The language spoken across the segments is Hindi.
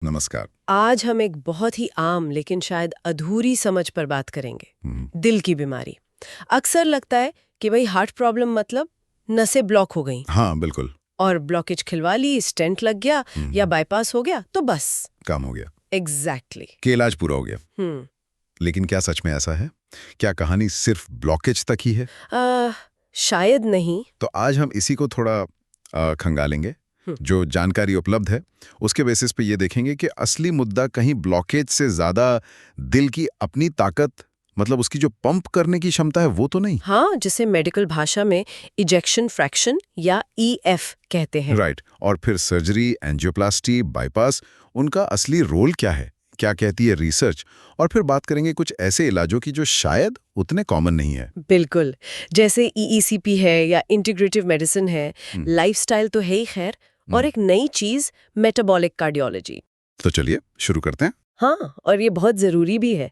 नमस्कार। आज हम एक बहुत ही आम लेकिन शायद अधूरी समझ पर बात करेंगे। दिल की बीमारी। अक्सर लगता है कि भाई हार्ट प्रॉब्लम मतलब नसें ब्लॉक हो गई हाँ, बिल्कुल। और ब्लॉकेज खिलवा ली, स्टेंट लग गया या बाईपास हो गया तो बस। काम हो गया एग्जैक्टली कि इलाज पूरा हो गया। हम्म लेकिन क्या सच में ऐसा है? क्या कहानी सिर्फ ब्लॉकेज तक ही है? शायद नहीं। तो आज हम इसी को थोड़ा खंगालेंगे। जो जानकारी उपलब्ध है उसके बेसिस पे ये देखेंगे कि असली मुद्दा कहीं ब्लॉकेज से ज्यादा दिल की अपनी ताकत, मतलब उसकी जो पंप करने की क्षमता है वो तो नहीं। हाँ, जिसे मेडिकल भाषा में इजेक्शन फ्रैक्शन या ईएफ कहते हैं। राइट। और फिर सर्जरी, एंजियोप्लास्टी, बाईपास, उनका असली रोल क्या है, क्या कहती है रिसर्च, और फिर बात करेंगे कुछ ऐसे इलाजों की जो शायद उतने कॉमन नहीं है। बिल्कुल। जैसे ईईसीपी है या इंटीग्रेटिव मेडिसिन है, लाइफस्टाइल तो है ही खैर, और एक नई चीज मेटाबॉलिक कार्डियोलॉजी। तो चलिए शुरू करते हैं। हाँ, और ये बहुत जरूरी भी है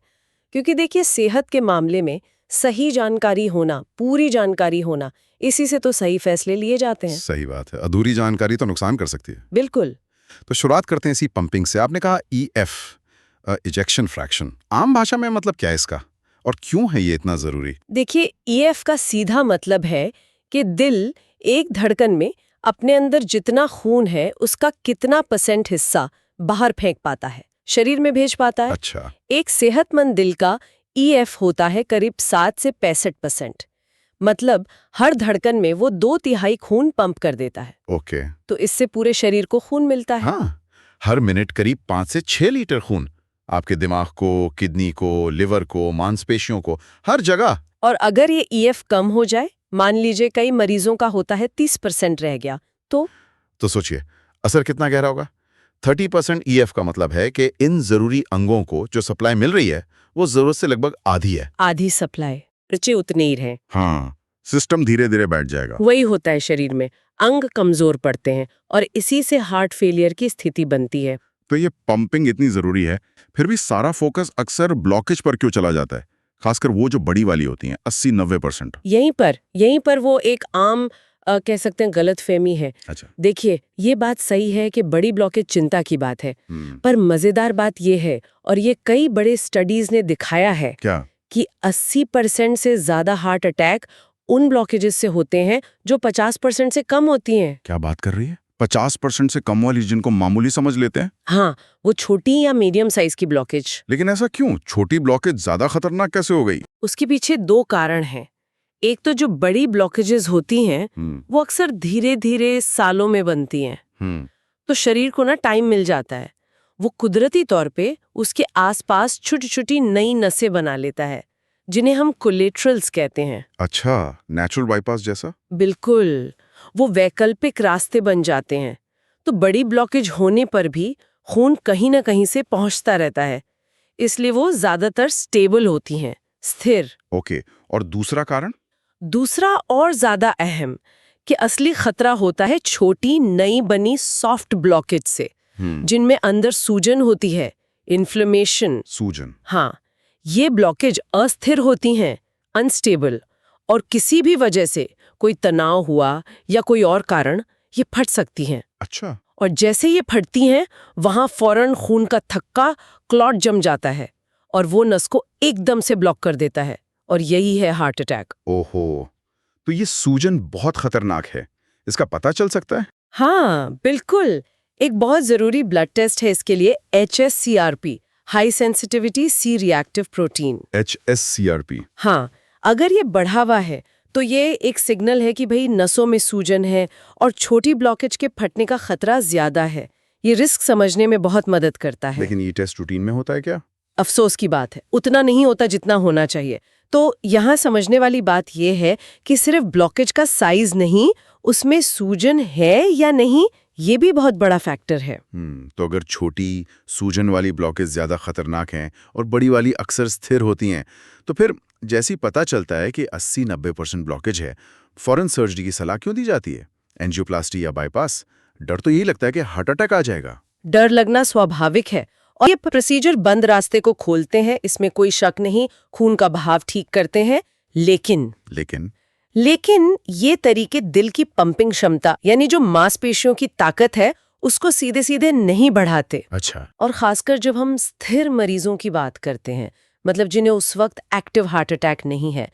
क्योंकि देखिए सेहत के मामले में सही जानकारी होना, पूरी जानकारी होना, इसी से तो सही फैसले लिए जाते हैं। सही बात है, अधूरी जानकारी तो नुकसान कर सकती है। बिल्कुल। तो शुरुआत करते हैं इसी पंपिंग से। आपने कहा ईएफ, इजेक्शन फ्रैक्शन, आम भाषा में मतलब क्या है इसका और क्यों है ये इतना जरूरी? देखिए ईएफ का सीधा मतलब है कि दिल एक धड़कन में अपने अंदर जितना खून है उसका कितना % हिस्सा बाहर फेंक पाता है, शरीर में भेज पाता है। अच्छा। एक सेहतमंद दिल का ईएफ होता है करीब 7 से 65%। मतलब हर धड़कन में वो 2/3 खून पंप कर देता है। ओके। तो इससे पूरे शरीर को खून मिलता है। हाँ, हर मिनट करीब 5 से 6 लीटर खून आपके दिमाग को, किडनी को, लिवर को, मांसपेशियों को, हर जगह। और अगर ये ईएफ कम हो जाए, मान लीजिए कई मरीजों का होता है 30% रह गया, तो सोचिए असर कितना गहरा होगा। 30% ईएफ का मतलब है कि इन जरूरी अंगों को जो सप्लाई मिल रही है वो जरूरत से लगभग आधी है। आधी सप्लाई बचे उतने ही रहे। हाँ, सिस्टम धीरे धीरे बैठ जाएगा। वही होता है शरीर में, अंग कमजोर पड़ते हैं और इसी से हार्ट फेलियर की स्थिति बनती है। तो ये पंपिंग इतनी जरूरी है, फिर भी सारा फोकस अक्सर ब्लॉकेज पर क्यों चला जाता है, खासकर वो जो बड़ी वाली होती हैं 80-90%? यहीं पर वो एक आम कह सकते हैं गलतफहमी है। अच्छा। देखिए ये बात सही है कि बड़ी ब्लॉकेज चिंता की बात है, पर मजेदार बात ये है और ये कई बड़े स्टडीज ने दिखाया है क्या? कि 80% से ज्यादा हार्ट अटैक उन ब्लॉकेजेस से होते हैं जो 50% से कम होती हैं। क्या बात कर रही है? 50% से कम वाली जिनको मामूली समझ लेते हैं। हाँ, वो छोटी या मीडियम साइज की ब्लॉकेज। लेकिन ऐसा क्यों? छोटी ब्लॉकेज ज्यादा खतरनाक कैसे हो गई? उसके पीछे 2 कारण हैं। एक तो जो बड़ी ब्लॉकेजेस होती हैं वो अक्सर धीरे धीरे सालों में बनती हैं, तो शरीर को ना टाइम मिल जाता है। वो कुदरती तौर पे उसके आसपास छोटी छोटी नई नसें बना लेता है जिन्हें हम कोलेट्रल्स कहते हैं। अच्छा, नेचुरल बाईपास जैसा? बिल्कुल, वो वैकल्पिक रास्ते बन जाते हैं। तो बड़ी ब्लॉकेज होने पर भी खून कहीं ना कहीं से पहुंचता रहता है, इसलिए वो ज्यादातर स्टेबल होती हैं, स्थिर। ओके, और दूसरा कारण? दूसरा और ज्यादा अहम कि असली खतरा होता है छोटी नई बनी सॉफ्ट ब्लॉकेज से, जिनमें अंदर सूजन होती है, इन्फ्लेमेशन। सूजन? हाँ, ये ब्लॉकेज अस्थिर होती हैं, अनस्टेबल, और किसी भी वजह से कोई तनाव हुआ या कोई और कारण ये फट सकती हैं। अच्छा। और जैसे ये फटती हैं वहां फौरन खून का थक्का, क्लॉट जम जाता है और वो नस को एकदम से ब्लॉक कर देता है, और यही है हार्ट अटैक। ओहो, तो ये सूजन बहुत खतरनाक है, इसका पता चल सकता है? हाँ बिल्कुल, एक बहुत जरूरी ब्लड टेस्ट है इसके लिए, HSCRP, high sensitivity C reactive protein. HSCRP? हाँ, अगर ये बढ़ा हुआ है तो ये एक सिग्नल है कि भाई नसों में सूजन है और छोटी ब्लॉकेज के फटने का खतरा ज्यादा है। ये रिस्क समझने में बहुत मदद करता है। लेकिन ये टेस्ट रूटीन में होता है क्या? अफसोस की बात है, उतना नहीं होता जितना होना चाहिए। तो यहाँ समझने वाली बात यह है कि सिर्फ ब्लॉकेज का साइज नहीं, उसमें सूजन है या नहीं ये भी बहुत बड़ा फैक्टर है। तो अगर छोटी सूजन वाली ब्लॉकेज ज्यादा खतरनाक हैं और बड़ी वाली अक्सर स्थिर होती हैं, तो फिर जैसी पता चलता है कि 80-90% ब्लॉकेज है, फौरन सर्जरी की सलाह क्यों दी जाती है? एंजियोप्लास्टी या बाईपास? डर तो यही लगता है कि हार्ट अटैक आ जाएगा। डर लगना स्वाभाविक है और ये प्रोसीजर बंद रास्ते को खोलते हैं, इसमें कोई शक नहीं, खून का बहाव ठीक करते हैं। लेकिन ये तरीके दिल की पंपिंग क्षमता यानी जो मांसपेशियों की ताकत है उसको सीधे सीधे नहीं बढ़ाते। अच्छा। और खासकर जब हम स्थिर मरीजों की बात करते हैं, मतलब जिन्हें उस वक्त एक्टिव हार्ट अटैक नहीं है,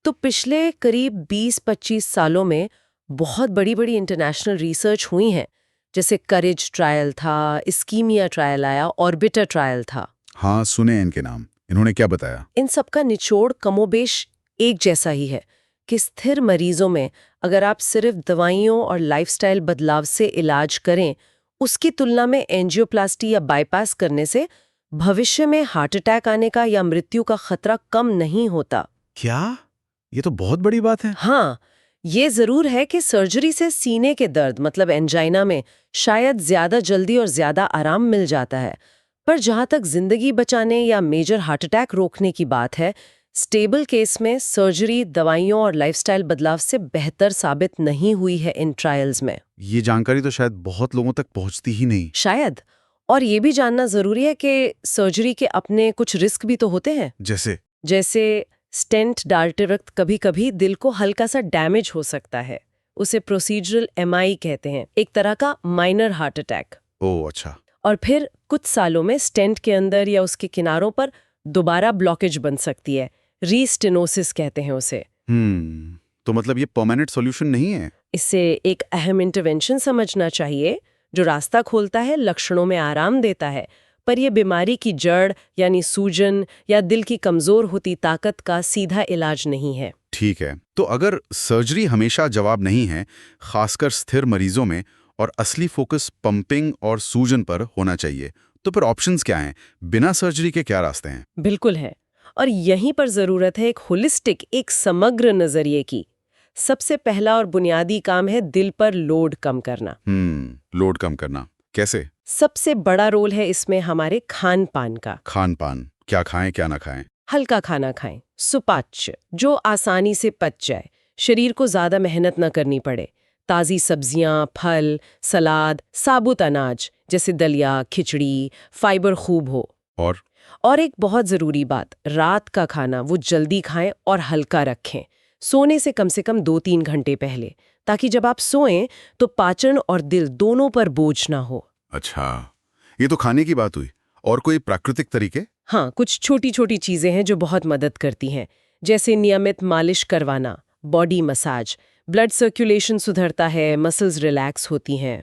तो पिछले करीब 20-25 सालों में बहुत बड़ी बड़ी इंटरनेशनल रिसर्च हुई है। जैसे करेज ट्रायल था, इस्कीमिया ट्रायल आया, ऑर्बिटर ट्रायल था। हाँ, सुने हैं इनके नाम। इन्होंने क्या बताया? इन सबका निचोड़ कमोबेश एक जैसा ही है कि स्थिर मरीजों में अगर आप सिर्फ दवाइयों और लाइफस्टाइल बदलाव से इलाज करें, उसकी तुलना में एंजियोप्लास्टी या बाईपास करने से भविष्य में हार्ट अटैक आने का या मृत्यु का खतरा कम नहीं होता। क्या? ये तो बहुत बड़ी बात है। हाँ, ये जरूर है कि सर्जरी से सीने के दर्द मतलब एंजाइना में शायद ज्यादा जल्दी और ज्यादा आराम मिल जाता है, पर जहां तक जिंदगी बचाने या मेजर हार्ट अटैक रोकने की बात है, स्टेबल केस में सर्जरी दवाइयों और लाइफस्टाइल बदलाव से बेहतर साबित नहीं हुई है इन ट्रायल्स में। ये जानकारी तो शायद बहुत लोगों तक पहुंचती ही नहीं। शायद। और ये भी जानना जरूरी है कि सर्जरी के अपने कुछ रिस्क भी तो होते हैं। जैसे स्टेंट डालते वक्त कभी कभी दिल को हल्का सा डैमेज हो सकता है। उसे प्रोसीजरल एमआई कहते हैं, एक तरह का माइनर हार्ट अटैक। ओह अच्छा। और फिर कुछ सालों में स्टेंट के अंदर या उसके किनारों पर दोबारा ब्लॉकेज बन सकती है, रीस्टेनोसिस कहते हैं उसे। तो मतलब ये परमानेंट सॉल्यूशन नहीं है? इससे एक अहम इंटरवेंशन समझना चाहिए जो रास्ता खोलता है, लक्षणों में आराम देता है, पर यह बीमारी की जड़ यानी सूजन या दिल की कमजोर होती ताकत का सीधा इलाज नहीं है। ठीक है, तो अगर सर्जरी हमेशा जवाब नहीं है, खासकर स्थिर मरीजों में, और असली फोकस पंपिंग और सूजन पर होना चाहिए, तो फिर ऑप्शंस क्या हैं? बिना सर्जरी के क्या रास्ते हैं? बिल्कुल है, और यहीं पर जरूरत है एक होलिस्टिक, एक समग्र नजरिए की। सबसे पहला और बुनियादी काम है दिल पर लोड कम करना। लोड कम करना कैसे? सबसे बड़ा रोल है इसमें हमारे खान पान का। खान पान, क्या खाएं क्या ना खाएं? हल्का खाना खाएं, सुपाच्य, जो आसानी से पच जाए, शरीर को ज्यादा मेहनत न करनी पड़े। ताज़ी सब्जियां, फल, सलाद, साबुत अनाज जैसे दलिया, खिचड़ी, फाइबर खूब हो। और एक बहुत ज़रूरी बात, रात का खाना वो जल्दी खाएं और हल्का रखें, सोने से कम 2-3 घंटे पहले, ताकि जब आप सोएं तो पाचन और दिल दोनों पर बोझ ना हो। अच्छा, ये तो खाने की बात हुई। और कोई प्राकृतिक तरीके? हाँ, कुछ छोटी छोटी चीज़ें हैं जो बहुत मदद करती हैं, जैसे नियमित मालिश करवाना, बॉडी मसाज, ब्लड सर्कुलेशन सुधरता है, मसल्स रिलैक्स होती हैं।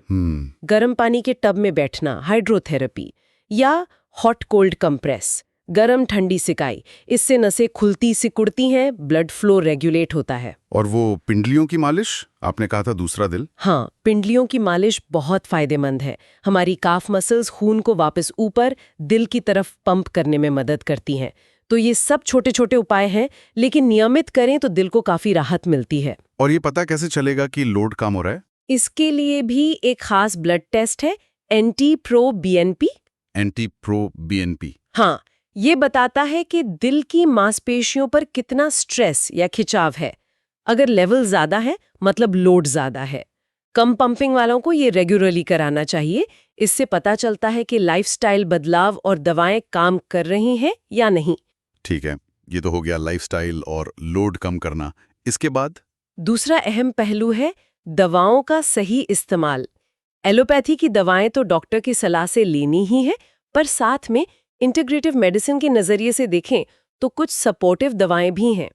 गर्म पानी के टब में बैठना, हाइड्रोथेरेपी, या हॉट कोल्ड कंप्रेस, गरम ठंडी सिकाई, इससे नसें खुलती सिकुड़ती हैं, ब्लड फ्लो रेगुलेट होता है। और वो पिंडलियों की मालिश, आपने कहा था दूसरा दिल? हाँ, पिंडलियों की मालिश बहुत फायदेमंद है। हमारी काफ मसल्स खून को वापस ऊपर दिल की तरफ पंप करने में मदद करती हैं। तो ये सब छोटे छोटे उपाय हैं, लेकिन नियमित करें तो दिल को काफी राहत मिलती है। और ये पता कैसे चलेगा कि लोड कम हो रहा है? इसके लिए भी एक खास ब्लड टेस्ट है, NT-proBNP। NT-proBNP। हाँ, ये बताता है कि दिल की मांसपेशियों पर कितना स्ट्रेस या खिंचाव है। अगर लेवल ज्यादा है मतलब लोड ज्यादा है। कम पंपिंग वालों को ये रेगुलरली कराना चाहिए। इससे पता चलता है कि लाइफस्टाइल बदलाव और दवाएं काम कर रही हैं या नहीं। ठीक है, ये तो हो गया लाइफस्टाइल और लोड कम करना। इसके बाद दूसरा अहम पहलू है दवाओं का सही इस्तेमाल। एलोपैथी की दवाएं तो डॉक्टर की सलाह से लेनी ही है, पर साथ में इंटीग्रेटिव मेडिसिन के नजरिए से देखें तो कुछ सपोर्टिव दवाएं भी हैं।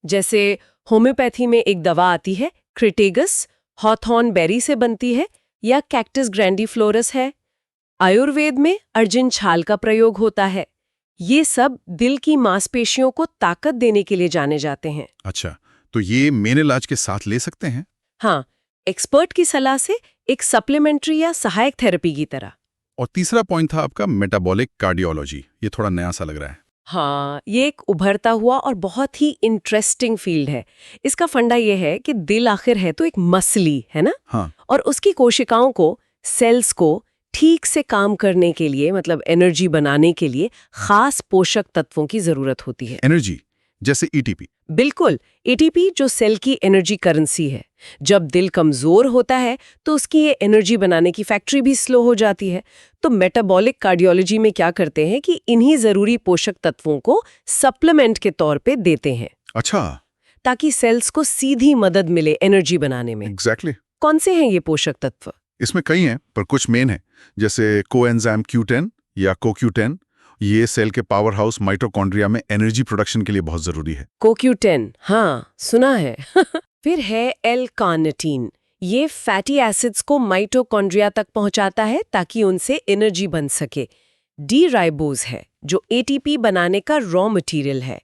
जैसे होम्योपैथी में एक दवा आती है क्रिटेगस, हॉथॉर्न बेरी से बनती है, या कैक्टस ग्रैंडीफ्लोरस है। आयुर्वेद में अर्जुन छाल का प्रयोग होता है। ये सब दिल की मांसपेशियों को ताकत देने के लिए जाने जाते हैं। अच्छा, तो ये मेन इलाज के साथ ले सकते हैं? हाँ, एक्सपर्ट की सलाह से एक सप्लीमेंट्री या सहायक थेरेपी की तरह। और तीसरा पॉइंट था आपका मेटाबॉलिक कार्डियोलॉजी। ये थोड़ा नया सा लग रहा है। हाँ, ये एक उभरता हुआ और बहुत ही इंटरेस्टिंग फील्ड है। इसका फंडा ये है कि दिल आखिर है तो एक मसली है ना। हाँ। और उसकी कोशिकाओं को, सेल्स को ठीक से काम करने के लिए, मतलब एनर्जी बनाने के लिए खास पोषक तत्वों की जरूरत होती है। एनर्जी जैसे एटीपी? बिल्कुल, एटीपी जो सेल की एनर्जी करेंसी है। जब दिल कमजोर होता है तो उसकी ये एनर्जी बनाने की फैक्ट्री भी स्लो हो जाती है। तो मेटाबॉलिक कार्डियोलॉजी में क्या करते हैं कि इन्हीं जरूरी पोषक तत्वों को सप्लीमेंट के तौर पे देते हैं। अच्छा। ताकि सेल्स को सीधी मदद मिले एनर्जी बनाने में। एग्जैक्टली। कौन से हैं ये पोषक तत्व? इसमें कई हैं, पर कुछ मेन हैं, जैसे कोएंजाइम Q10 या CoQ10। ये सेल के पावर हाउस माइटोकॉन्ड्रिया में एनर्जी प्रोडक्शन के लिए बहुत जरूरी है। CoQ10, हाँ सुना है। फिर है L-कार्निटीन। ये फैटी एसिड्स को माइटोकॉन्ड्रिया तक पहुंचाता है ताकि उनसे एनर्जी बन सके। डी-राइबोज है जो ATP बनाने का रॉ मटेरियल है।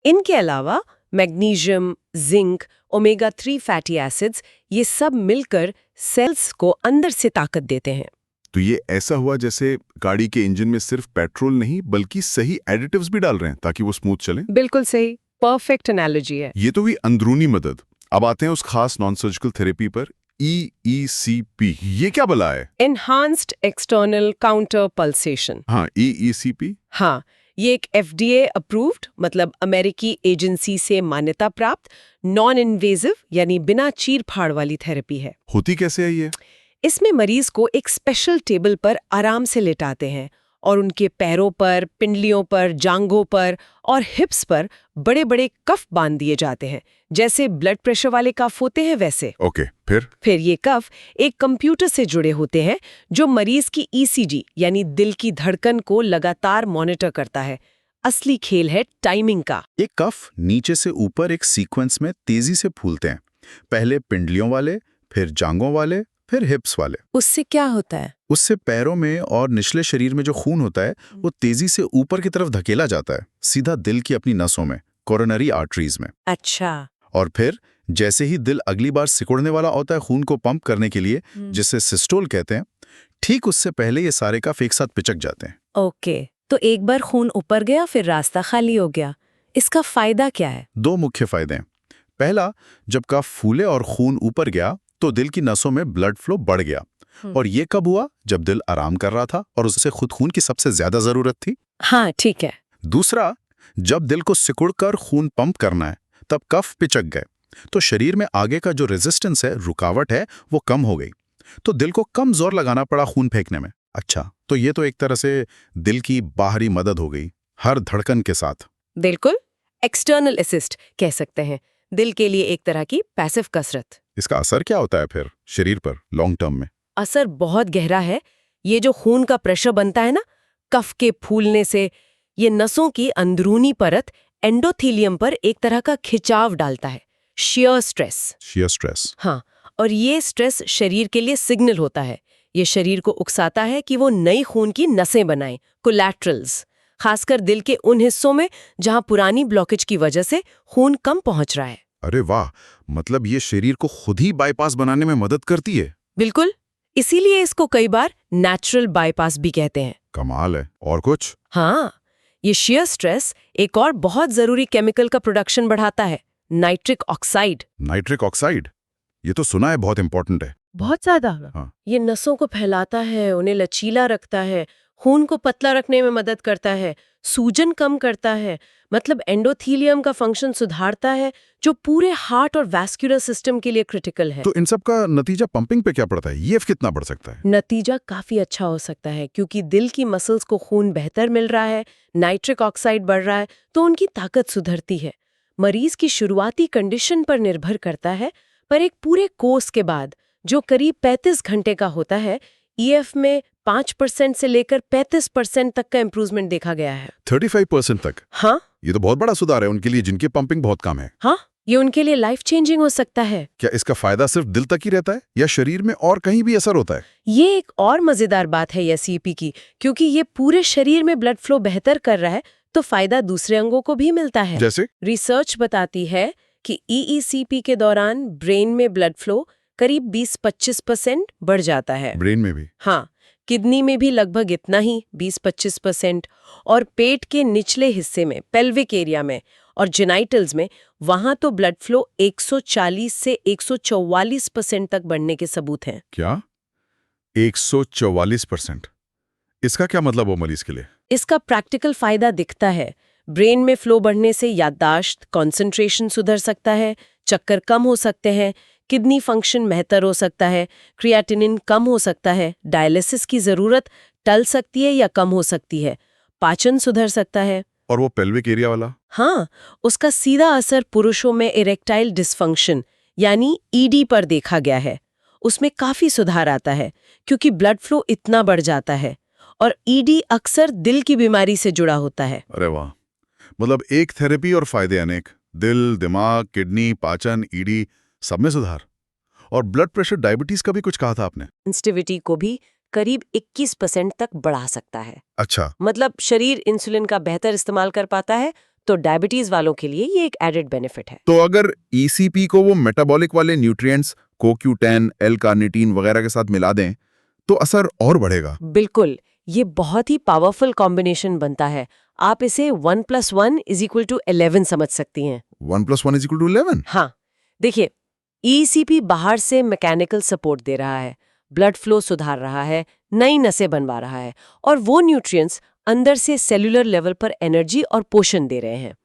इनके अलावा magnesium, zinc, omega 3 fatty acids, ये सब मिलकर सेल्स को अंदर से ताकत देते हैं। तो ये ऐसा हुआ जैसे गाड़ी के इंजन में सिर्फ पेट्रोल नहीं बल्कि सही एडिटिव्स भी डाल रहे हैं ताकि वो स्मूथ चले। बिल्कुल सही, परफेक्ट एनालॉजी है। ये तो हुई अंदरूनी मदद। अब आते हैं उस खास नॉन सर्जिकल थेरेपी पर, EECP। ये क्या भला है? Enhanced external counter pulsation. हाँ, EECP। हाँ, ये एक FDA अप्रूव्ड, मतलब अमेरिकी एजेंसी से मान्यता प्राप्त, नॉन इन्वेजिव यानी बिना चीर-फाड़ वाली थेरेपी है। होती कैसे है ये? इसमें मरीज को एक स्पेशल टेबल पर आराम से लेटाते हैं और उनके पैरों पर, पिंडलियों पर, जांघों पर और हिप्स पर बड़े-बड़े कफ बांध दिए जाते हैं, जैसे ब्लड प्रेशर वाले कफ होते हैं वैसे। ओके, फिर ये कफ एक कंप्यूटर से जुड़े होते हैं जो मरीज की ECG यानी दिल की धड़कन को लगातार मॉनिटर करता है। असली खेल है टाइमिंग का। ये कफ नीचे से ऊपर एक सीक्वेंस में तेजी से फूलते हैं, पहले पिंडलियों वाले, फिर जांघों वाले, फिर हिप्स वाले। उससे क्या होता है? उससे पैरों में और निचले शरीर में जो खून होता है वो तेजी से ऊपर की तरफ धकेला जाता है, सीधा दिल की अपनी नसों में, कोरोनरी आर्टरीज में। अच्छा। और फिर जैसे ही दिल अगली बार सिकुड़ने वाला होता है खून को पंप करने के लिए, जिसे सिस्टोल कहते हैं, ठीक उससे पहले ये सारे कफ एक साथ पिचक जाते हैं। ओके, तो एक बार खून ऊपर गया फिर रास्ता खाली हो गया। इसका फायदा क्या है? 2 मुख्य फायदे हैं। पहला, जब कफ फूले और खून ऊपर गया तो दिल की नसों में ब्लड फ्लो बढ़ गया। और ये कब हुआ? जब दिल आराम कर रहा था और उसे खुद खून की सबसे ज्यादा जरूरत थी। हाँ, ठीक है। दूसरा, जब दिल को सिकुड़कर खून पंप करना है तब कफ पिचक गए, तो शरीर में आगे का जो रेजिस्टेंस है, रुकावट है, वो कम हो गई, तो दिल को कम जोर लगाना पड़ा खून फेंकने में। अच्छा, तो ये तो एक तरह से दिल की बाहरी मदद हो गई, हर धड़कन के साथ। बिल्कुल, एक्सटर्नल असिस्ट कह सकते हैं, दिल के लिए एक तरह की पैसिव कसरत। इसका असर क्या होता है फिर शरीर पर लॉन्ग टर्म में? असर बहुत गहरा है। ये जो खून का प्रेशर बनता है ना, कफ के फूलने से, ये नसों की अंदरूनी परत एंडोथेलियम पर एक तरह का खिंचाव डालता है, शियर स्ट्रेस। हाँ, और ये स्ट्रेस शरीर के लिए सिग्नल होता है। ये शरीर को उकसाता है कि वो नई खून की नसें बनाए, कोलैटरल्स, खासकर दिल के उन हिस्सों में जहां पुरानी ब्लॉकेज की वजह से खून कम पहुंच रहा है। अरे वाह, मतलब ये शरीर को खुद ही बाईपास बनाने में मदद करती है। बिल्कुल, इसीलिए इसको कई बार नेचुरल बाईपास भी कहते हैं। कमाल है। और कुछ? हाँ, ये शियर स्ट्रेस एक और बहुत जरूरी केमिकल का प्रोडक्शन बढ़ाता है, नाइट्रिक ऑक्साइड। नाइट्रिक ऑक्साइड, ये तो सुना है बहुत इंपॉर्टेंट है। बहुत ज्यादा। हाँ। ये नसों को फैलाता है, उन्हें लचीला रखता है, खून को पतला रखने में मदद करता है, सूजन कम करता है, मतलब एंडोथेलियम का फंक्शन सुधारता है, जो पूरे हार्ट और वैस्कुलर सिस्टम के लिए क्रिटिकल है। तो इन सब का नतीजा पंपिंग पे क्या पड़ता है? ईएफ कितना बढ़ सकता है? नतीजा काफी अच्छा हो सकता है, क्योंकि दिल की मसल्स को खून बेहतर मिल रहा है, नाइट्रिक ऑक्साइड बढ़ रहा है, तो उनकी ताकत सुधरती है। मरीज की शुरुआती कंडीशन पर निर्भर करता है, पर एक पूरे कोर्स के बाद, जो करीब 35 घंटे का होता है, ईएफ में 5% से लेकर 35% तक का इंप्रूवमेंट देखा गया है। 35% तक? हाँ, ये तो बहुत बड़ा सुधार है उनके लिए जिनकी पंपिंग बहुत कम है। हाँ, ये उनके लिए लाइफ चेंजिंग हो सकता है। क्या इसका फायदा सिर्फ दिल तक ही रहता है या शरीर में और कहीं भी असर होता है? ये एक और मजेदार बात है EECP की, क्योंकि ये पूरे शरीर में ब्लड फ्लो बेहतर कर रहा है, तो फायदा दूसरे अंगों को भी मिलता है। जैसे? रिसर्च बताती है कि EECP के दौरान ब्रेन में ब्लड फ्लो करीब 20-25% बढ़ जाता है। ब्रेन में भी? हाँ, किडनी में भी लगभग इतना ही, 20-25%, और पेट के निचले हिस्से में, पेल्विक एरिया में और जेनाइटल्स में, वहां तो ब्लड फ्लो 140 से 144% तक बढ़ने के सबूत हैं। क्या? 144%? इसका क्या मतलब हो मरीज के लिए? इसका प्रैक्टिकल फायदा दिखता है। ब्रेन में फ्लो बढ़ने से याददाश्त, कंसंट्रेशन सुधर सकता है, चक्कर कम हो सकते हैं, किडनी फंक्शन बेहतर हो सकता है, क्रिएटिनिन कम हो सकता है, डायलिसिस की जरूरत टल सकती है या कम हो सकती है, पाचन सुधर सकता है। और वो पेल्विक एरिया वाला? हाँ, उसका सीधा असर पुरुषों में इरेक्टाइल डिस्फंक्शन यानी ED पर देखा गया है। उसमें काफी सुधार आता है क्योंकि ब्लड फ्लो इतना बढ़ जाता है। और ईडी अक्सर दिल की बीमारी से जुड़ा होता है। अरे वाह, मतलब एक थेरेपी और फायदे अनेक। दिल, दिमाग, किडनी, पाचन, ईडी, सब में सुधार। और ब्लड प्रेशर, डायबिटीज का भी कुछ कहा था आपने? सेंसिटिविटी को भी करीब 21% तक बढ़ा सकता है। अच्छा, मतलब शरीर इंसुलिन का बेहतर इस्तेमाल कर पाता है, तो डायबिटीज वालों के लिए ये एक एडेड बेनिफिट है। तो अगर ईसीपी को वो मेटाबॉलिक वाले न्यूट्रिएंट्स CoQ10, L-कार्निटीन वगैरह के साथ मिला दें तो असर और बढ़ेगा। बिल्कुल, ये बहुत ही पावरफुल कॉम्बिनेशन बनता है। आप इसे 1 + 1 = 11 समझ सकती हैं। 1 + 1 = 11? हाँ, देखिए, ईसीपी बाहर से मैकेनिकल सपोर्ट दे रहा है, ब्लड फ्लो सुधार रहा है, नई नसें बनवा रहा है, और वो न्यूट्रिएंट्स अंदर से सेलुलर लेवल पर एनर्जी और पोषण दे रहे हैं।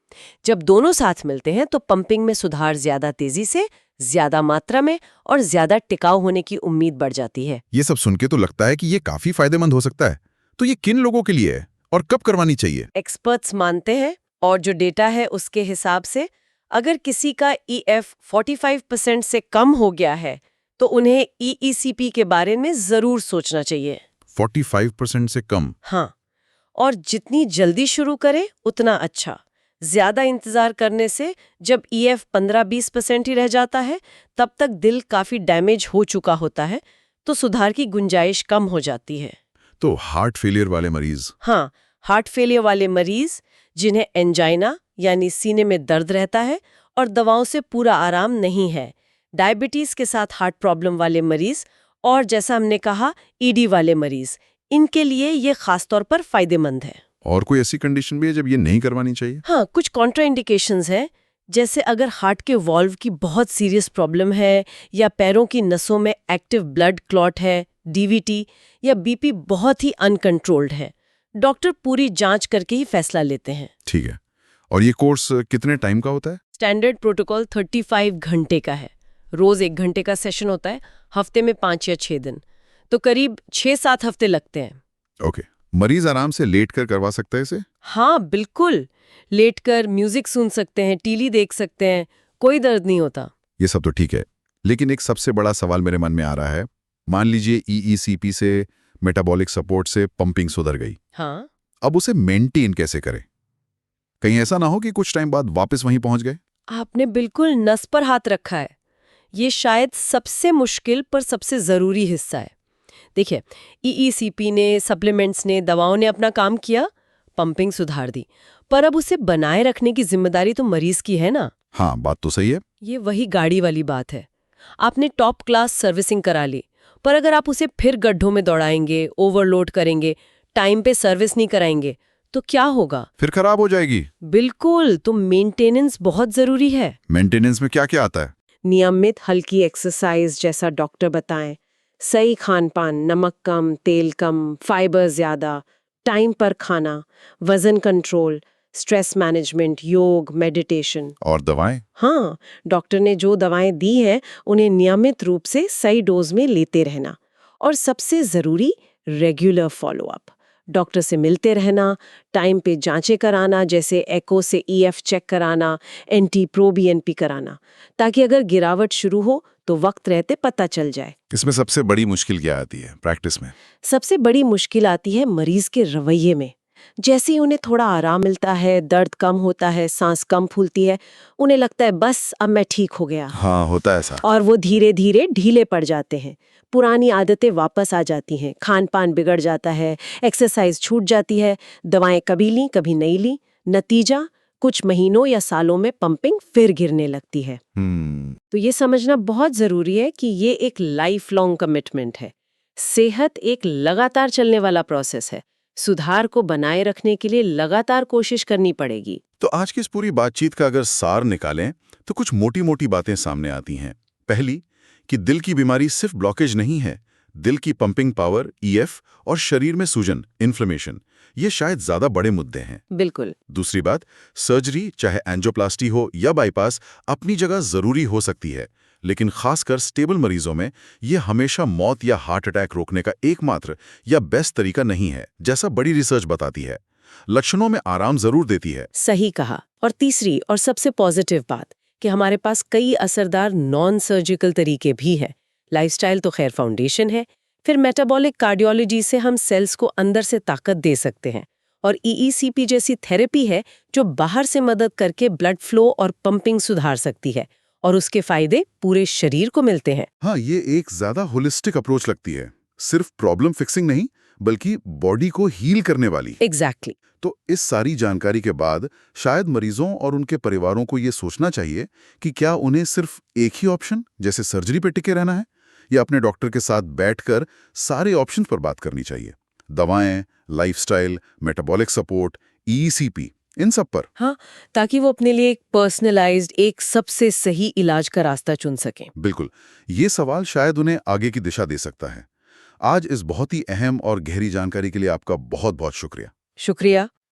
जब दोनों साथ मिलते हैं तो पंपिंग में सुधार ज्यादा तेजी से, ज्यादा मात्रा में और ज्यादा टिकाऊ होने की उम्मीद बढ़ जाती है। ये सब सुन के तो लगता है कि ये काफी फायदेमंद हो सकता है। तो ये किन लोगों के लिए है और कब करवानी चाहिए? एक्सपर्ट्स मानते हैं, और जो डेटा है उसके हिसाब से, अगर किसी का EF 45% से कम हो गया है तो उन्हें EECP के बारे में जरूर सोचना चाहिए। 45% से कम? हाँ, और जितनी जल्दी शुरू करें उतना अच्छा। ज्यादा इंतजार करने से जब EF 15-20% ही रह जाता है, तब तक दिल काफी डैमेज हो चुका होता है, तो सुधार की गुंजाइश कम हो जाती है। तो हार्ट फेलियर वाले मरीज? हाँ, हार्ट फेलियर वाले मरीज जिन्हें एंजाइना यानी सीने में दर्द रहता है और दवाओं से पूरा आराम नहीं है, डायबिटीज के साथ हार्ट प्रॉब्लम वाले मरीज, और जैसा हमने कहा ईडी वाले मरीज, इनके लिए ये खासतौर पर फायदेमंद है। और कोई ऐसी कंडीशन भी है जब ये नहीं करवानी चाहिए? हाँ, कुछ कॉन्ट्राइंडिकेशंस हैं, जैसे अगर हार्ट के वॉल्व की बहुत सीरियस प्रॉब्लम है, या पैरों की नसों में एक्टिव ब्लड क्लॉट है, डीवीटी, या बीपी बहुत ही अनकंट्रोल्ड है। डॉक्टर पूरी जांच करके ही फैसला लेते हैं। ठीक है। और ये कोर्स कितने टाइम का होता है? स्टैंडर्ड प्रोटोकॉल 35 घंटे का है। रोज 1 घंटे का सेशन होता है, हफ्ते में 5 या 6 दिन, तो करीब 6-7 हफ्ते लगते हैं। ओके। मरीज आराम से लेटकर करवा सकता है इसे? हाँ, बिल्कुल। लेटकर म्यूजिक सुन सकते हैं, टीवी देख सकते हैं, कोई दर्द नहीं होता। ये सब तो ठीक है, लेकिन एक सबसे बड़ा सवाल मेरे मन में आ रहा है। मान लीजिए EECP से, मेटाबॉलिक सपोर्ट से पंपिंग सुधर गई। हाँ, अब उसे मेंटेन कैसे करें? कहीं ऐसा ना हो कि कुछ टाइम बाद वापस वहीं पहुंच गए? आपने बिल्कुल नस पर हाथ रखा है। ये शायद सबसे मुश्किल पर सबसे जरूरी हिस्सा है। देखिए, EECP ने, सप्लीमेंट्स ने, दवाओं ने अपना काम किया, पंपिंग सुधार दी, पर अब उसे बनाए रखने की जिम्मेदारी तो मरीज की है ना। हाँ, बात तो सही है। ये वही गाड़ी वाली बात है। आपने टॉप क्लास सर्विसिंग करा ली, पर अगर आप उसे फिर गड्ढों में दौड़ाएंगे, ओवरलोड करेंगे, टाइम पे सर्विस नहीं कराएंगे, तो क्या होगा? फिर खराब हो जाएगी। बिल्कुल, तो मेंटेनेंस बहुत जरूरी है। मेंटेनेंस में क्या क्या आता है? नियमित हल्की एक्सरसाइज जैसा डॉक्टर बताएं, सही खान पान, नमक कम, तेल कम, फाइबर ज्यादा, टाइम पर खाना, वजन कंट्रोल, स्ट्रेस मैनेजमेंट, योग, मेडिटेशन। और दवाएं? हाँ, डॉक्टर ने जो दवाएं दी हैं उन्हें नियमित रूप से सही डोज में लेते रहना, और सबसे जरूरी रेगुलर फॉलोअप। डॉक्टर से मिलते रहना, टाइम पे जांचें कराना, जैसे एको से EF चेक कराना, NT-proBNP कराना, ताकि अगर गिरावट शुरू हो तो वक्त रहते पता चल जाए। इसमें सबसे बड़ी मुश्किल क्या आती है प्रैक्टिस में? सबसे बड़ी मुश्किल आती है मरीज के रवैये में। जैसे ही उन्हें थोड़ा आराम मिलता है, दर्द कम होता है, सांस कम फूलती है, उन्हें लगता है बस अब मैं ठीक हो गया। हाँ, होता है ऐसा। और वो धीरे धीरे ढीले पड़ जाते हैं, पुरानी आदतें वापस आ जाती हैं, खान पान बिगड़ जाता है, एक्सरसाइज छूट जाती है, दवाएं कभी ली कभी नहीं ली, नतीजा कुछ महीनों या सालों में पंपिंग फिर गिरने लगती है। तो ये समझना बहुत जरूरी है कि ये एक लाइफ लॉन्ग कमिटमेंट है। सेहत एक लगातार चलने वाला प्रोसेस है। सुधार को बनाए रखने के लिए लगातार कोशिश करनी पड़ेगी। तो आज की इस पूरी बातचीत का अगर सार निकालें तो कुछ मोटी-मोटी बातें सामने आती हैं। पहली, कि दिल की बीमारी सिर्फ ब्लॉकेज नहीं है। दिल की पंपिंग पावर, EF और शरीर में सूजन, इन्फ्लेमेशन, ये शायद ज्यादा बड़े मुद्दे हैं। बिल्कुल। दूसरी बात, सर्जरी, चाहे एंजियोप्लास्टी हो या बाईपास, अपनी जगह जरूरी हो सकती है, लेकिन खासकर स्टेबल मरीजों में ये हमेशा मौत या हार्ट अटैक रोकने का एकमात्र या बेस्ट तरीका नहीं है, जैसा बड़ी रिसर्च बताती है। लक्षणों में आराम जरूर देती है। सही कहा। और तीसरी और सबसे पॉजिटिव बात कि हमारे पास कई असरदार नॉन सर्जिकल तरीके भी हैं, लाइफस्टाइल तो खैर फाउंडेशन है। फिर मेटाबॉलिक कार्डियोलॉजी से हम सेल्स को अंदर से ताकत दे सकते हैं, और EECP जैसी थेरेपी है जो बाहर से मदद करके ब्लड फ्लो और पंपिंग सुधार सकती है, और उसके फायदे पूरे शरीर को मिलते हैं। हाँ, ये एक ज्यादा होलिस्टिक अप्रोच लगती है, सिर्फ प्रॉब्लम फिक्सिंग नहीं बल्कि बॉडी को हील करने वाली। एग्जैक्टली। तो इस सारी जानकारी के बाद शायद मरीजों और उनके परिवारों को ये सोचना चाहिए कि क्या उन्हें सिर्फ एक ही ऑप्शन जैसे सर्जरी पे टिके रहना है, या अपने डॉक्टर के साथ बैठकर सारे ऑप्शंस पर बात करनी चाहिए। दवाएं, लाइफस्टाइल, मेटाबॉलिक सपोर्ट, EECP, इन सब पर। हाँ, ताकि वो अपने लिए एक पर्सनलाइज्ड, एक सबसे सही इलाज का रास्ता चुन सकें। बिल्कुल, ये सवाल शायद उन्हें आगे की दिशा दे सकता है। आज इस बहुत ही अहम और गहरी जानकारी के लिए आपका बहुत बहुत शुक्रिया। शुक्रिया।